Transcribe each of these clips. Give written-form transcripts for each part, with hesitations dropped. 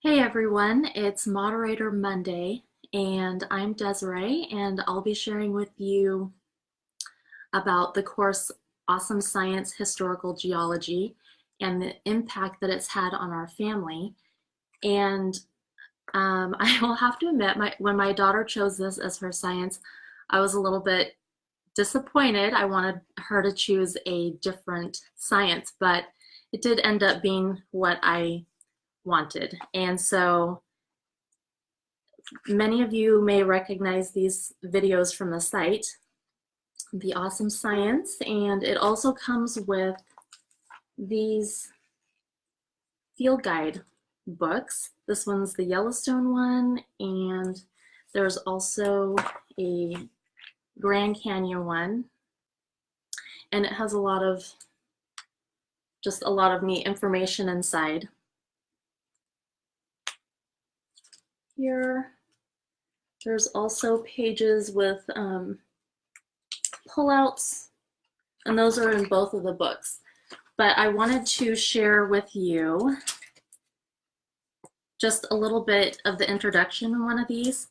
Hey everyone, it's Moderator Monday, and I'm Desiree, and I'll be sharing with you about the course Awesome Science Historical Geology and the impact that it's had on our family. And I will have to admit, when my daughter chose this as her science, I was a little bit disappointed. I wanted her to choose a different science, but it did end up being what I wanted. And so many of you may recognize these videos from the site, the Awesome Science, and it also comes with these field guide books. This one's the Yellowstone one, and there's also a Grand Canyon one, and it has a lot of neat information inside. Here, there's also pages with pullouts, and those are in both of the books. But I wanted to share with you just a little bit of the introduction in one of these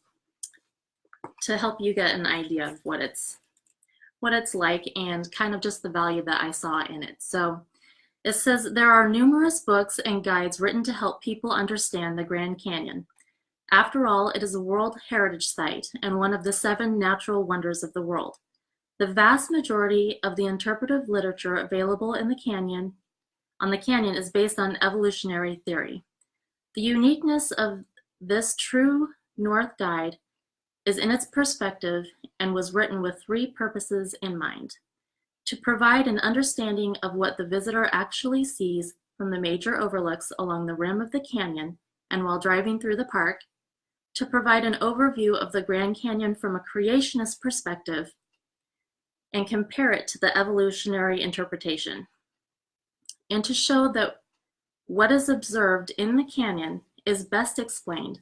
to help you get an idea of what it's like and kind of just the value that I saw in it. So it says, there are numerous books and guides written to help people understand the Grand Canyon. After all, it is a World Heritage Site and one of the 7 natural wonders of the world. The vast majority of the interpretive literature available on the canyon is based on evolutionary theory. The uniqueness of this true North guide is in its perspective and was written with 3 purposes in mind: to provide an understanding of what the visitor actually sees from the major overlooks along the rim of the canyon and while driving through the park, to provide an overview of the Grand Canyon from a creationist perspective and compare it to the evolutionary interpretation, and to show that what is observed in the canyon is best explained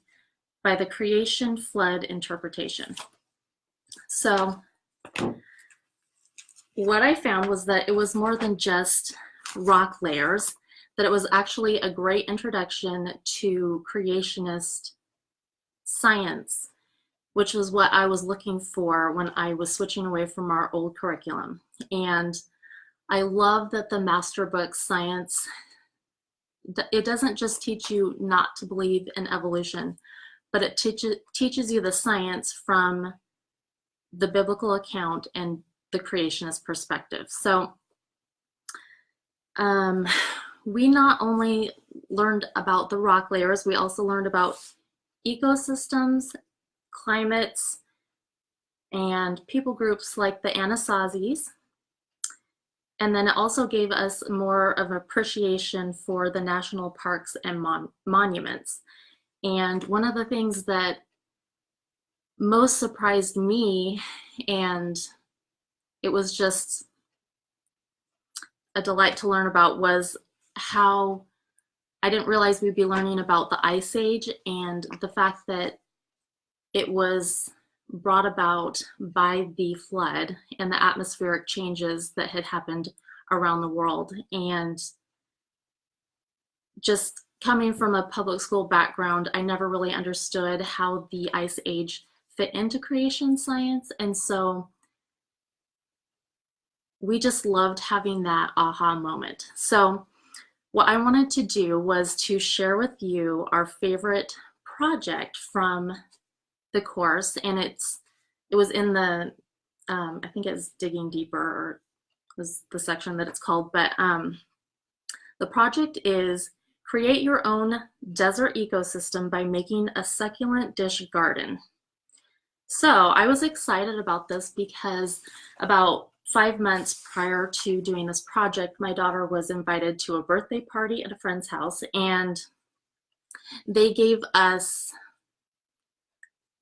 by the creation flood interpretation. So what I found was that it was more than just rock layers, that it was actually a great introduction to creationist science, which was what I was looking for when I was switching away from our old curriculum. And I love that the master book science, it doesn't just teach you not to believe in evolution, but it teaches you the science from the biblical account and the creationist perspective. So we not only learned about the rock layers, we also learned about ecosystems, climates, and people groups like the Anasazis. And then it also gave us more of appreciation for the national parks and monuments. And one of the things that most surprised me, and it was just a delight to learn about, was how I didn't realize we'd be learning about the Ice Age and the fact that it was brought about by the flood and the atmospheric changes that had happened around the world. And just coming from a public school background, I never really understood how the Ice Age fit into creation science. And so we just loved having that aha moment. So what I wanted to do was to share with you our favorite project from the course, and it was in the I think it's Digging Deeper, or was the section that it's called, but the project is create your own desert ecosystem by making a succulent dish garden. So I was excited about this because about 5 months prior to doing this project, my daughter was invited to a birthday party at a friend's house, and they gave us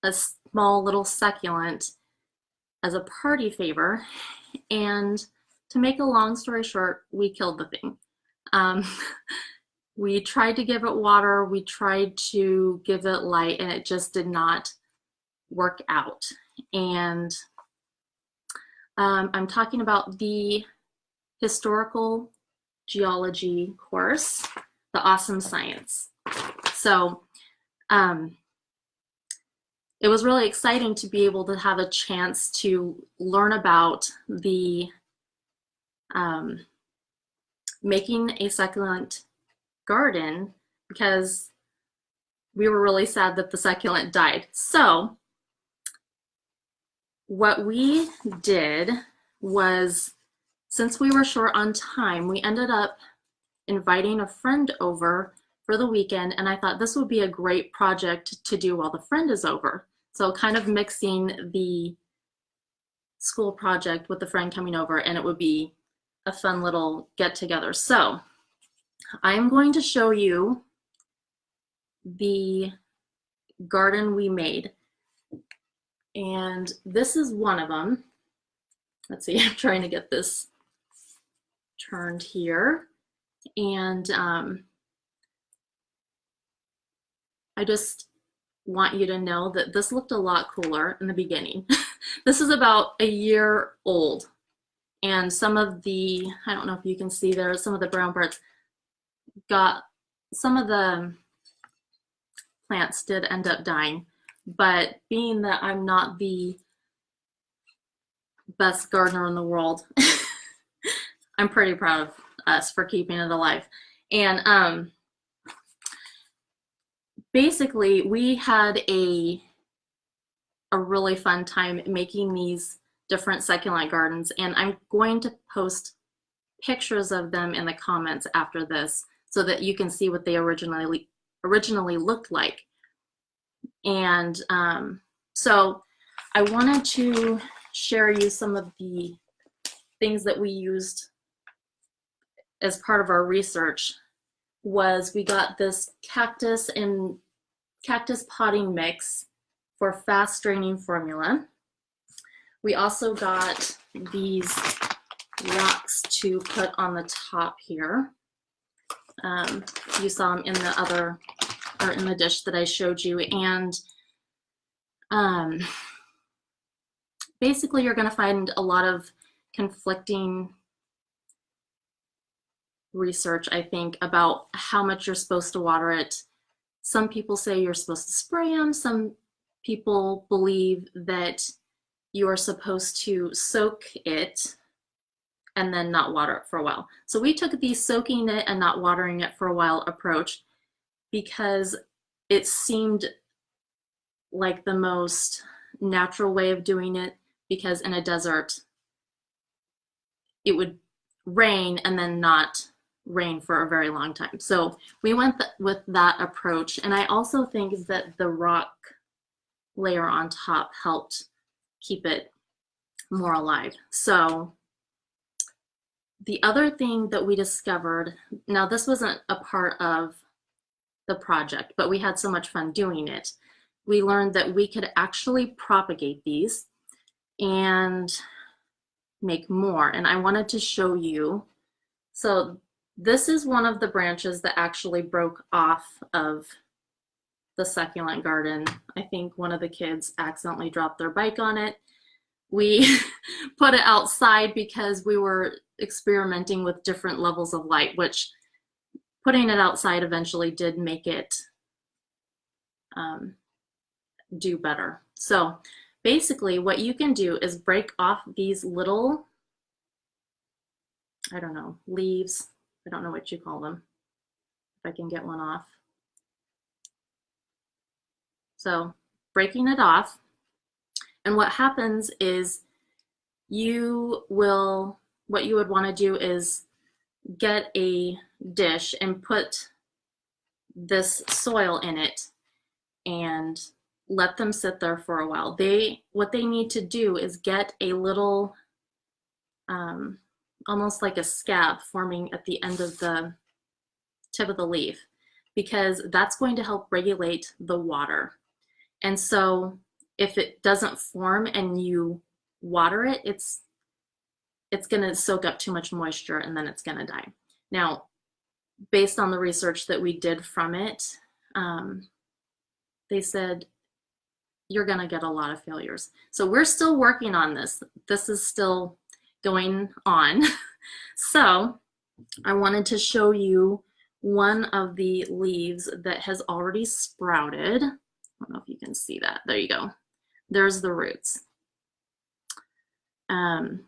a small little succulent as a party favor. And to make a long story short, we killed the thing. We tried to give it water, we tried to give it light, and it just did not work out. And I'm talking about the historical geology course, the Awesome Science. So It was really exciting to be able to have a chance to learn about the making a succulent garden, because we were really sad that the succulent died. So what we did was, since we were short on time, we ended up inviting a friend over for the weekend, and I thought this would be a great project to do while the friend is over. So kind of mixing the school project with the friend coming over, and it would be a fun little get together. So I'm going to show you the garden we made, and this is one of them. Let's see, I'm trying to get this turned here, and I just want you to know that this looked a lot cooler in the beginning. This is about a year old, and some of the, I don't know if you can see there, some of the brown parts got, some of the plants did end up dying, but being that I'm not the best gardener in the world, I'm pretty proud of us for keeping it alive. And basically, we had a really fun time making these different succulent gardens, and I'm going to post pictures of them in the comments after this so that you can see what they originally looked like. And so I wanted to share you some of the things that we used as part of our research. Was we got this cactus and cactus potting mix for fast draining formula. We also got these rocks to put on the top here. You saw them in the other, or in the dish that I showed you. And basically you're going to find a lot of conflicting research, I think, about how much you're supposed to water it. Some people say you're supposed to spray them. Some people believe that you are supposed to soak it and then not water it for a while. So we took the soaking it and not watering it for a while approach because it seemed like the most natural way of doing it, because in a desert it would rain and then not rain for a very long time. So we went with that approach. And I also think that the rock layer on top helped keep it more alive. So the other thing that we discovered, now this wasn't a part of the project, but we had so much fun doing it. We learned that we could actually propagate these and make more. And I wanted to show you. So this is one of the branches that actually broke off of the succulent garden. I think one of the kids accidentally dropped their bike on it. We put it outside because we were experimenting with different levels of light, which putting it outside eventually did make it do better. So basically what you can do is break off these little, I don't know, leaves. I don't know what you call them, if I can get one off. So breaking it off, and what happens is what you would want to do is get a dish and put this soil in it and let them sit there for a while. What they need to do is get a little, almost like a scab forming at the end of the tip of the leaf, because that's going to help regulate the water. And so if it doesn't form and you water it, it's going to soak up too much moisture and then it's going to die. Now, based on the research that we did from it, they said you're going to get a lot of failures. So we're still working on this. This is still going on. So I wanted to show you one of the leaves that has already sprouted. I don't know if you can see that. There you go. There's the roots.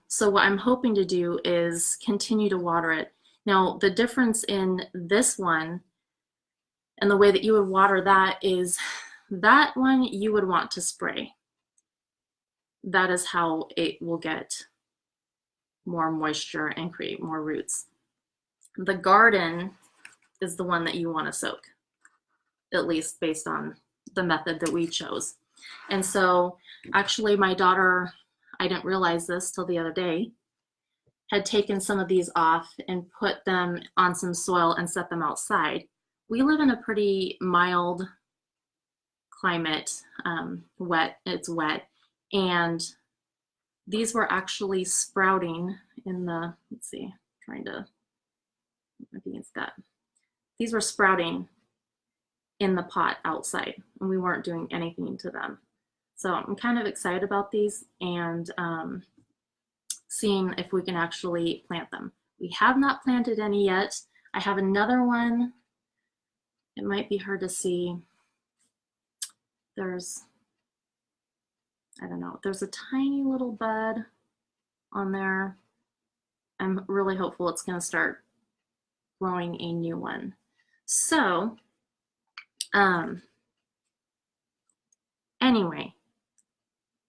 So what I'm hoping to do is continue to water it. Now, the difference in this one and the way that you would water that is that one you would want to spray. That is how it will get more moisture and create more roots. The garden is the one that you want to soak, at least based on the method that we chose. And so actually my daughter, I didn't realize this till the other day, had taken some of these off and put them on some soil and set them outside. We live in a pretty mild climate, it's wet, and these were actually sprouting in the, let's see, trying to, I think it's that. These were sprouting in the pot outside, and we weren't doing anything to them. So I'm kind of excited about these and seeing if we can actually plant them. We have not planted any yet. I have another one. It might be hard to see. There's, I don't know, there's a tiny little bud on there. I'm really hopeful it's going to start growing a new one. So, anyway,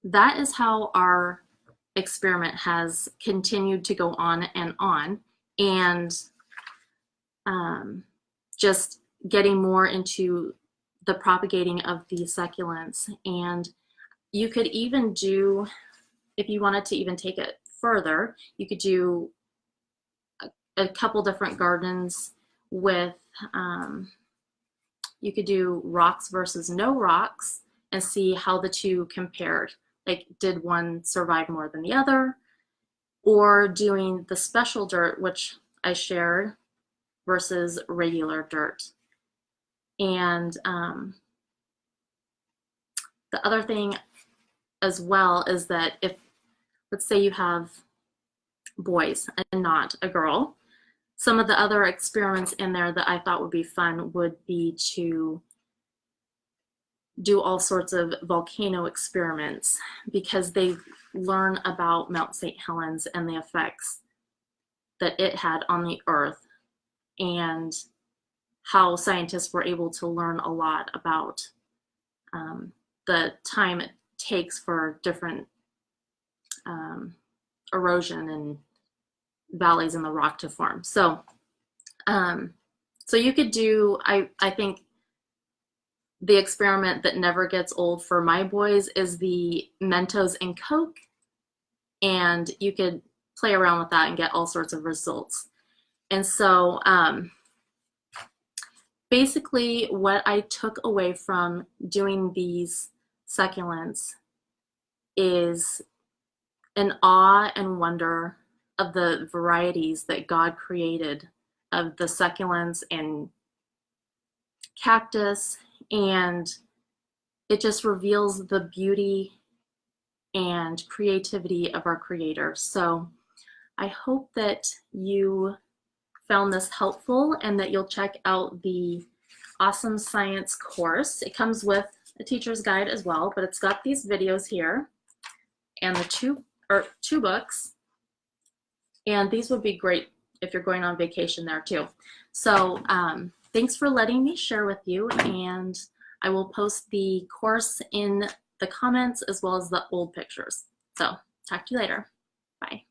that is how our experiment has continued to go on, and just getting more into the propagating of the succulents. And you could even do, if you wanted to even take it further, you could do a couple different gardens with, you could do rocks versus no rocks and see how the two compared. Like, did one survive more than the other? Or doing the special dirt, which I shared, versus regular dirt. And the other thing as well is that if, let's say you have boys and not a girl, some of the other experiments in there that I thought would be fun would be to do all sorts of volcano experiments, because they learn about Mount St. Helens and the effects that it had on the earth, and how scientists were able to learn a lot about the time it takes for different erosion and valleys in the rock to form. So, so you could do, I think the experiment that never gets old for my boys is the Mentos and Coke, and you could play around with that and get all sorts of results. And so basically what I took away from doing these succulents is an awe and wonder of the varieties that God created of the succulents and cactus, and it just reveals the beauty and creativity of our Creator. So I hope that you found this helpful and that you'll check out the Awesome Science course. It comes with a teacher's guide as well, but it's got these videos here and the two books. And these would be great if you're going on vacation there too. So thanks for letting me share with you, and I will post the course in the comments as well as the old pictures. So talk to you later. Bye.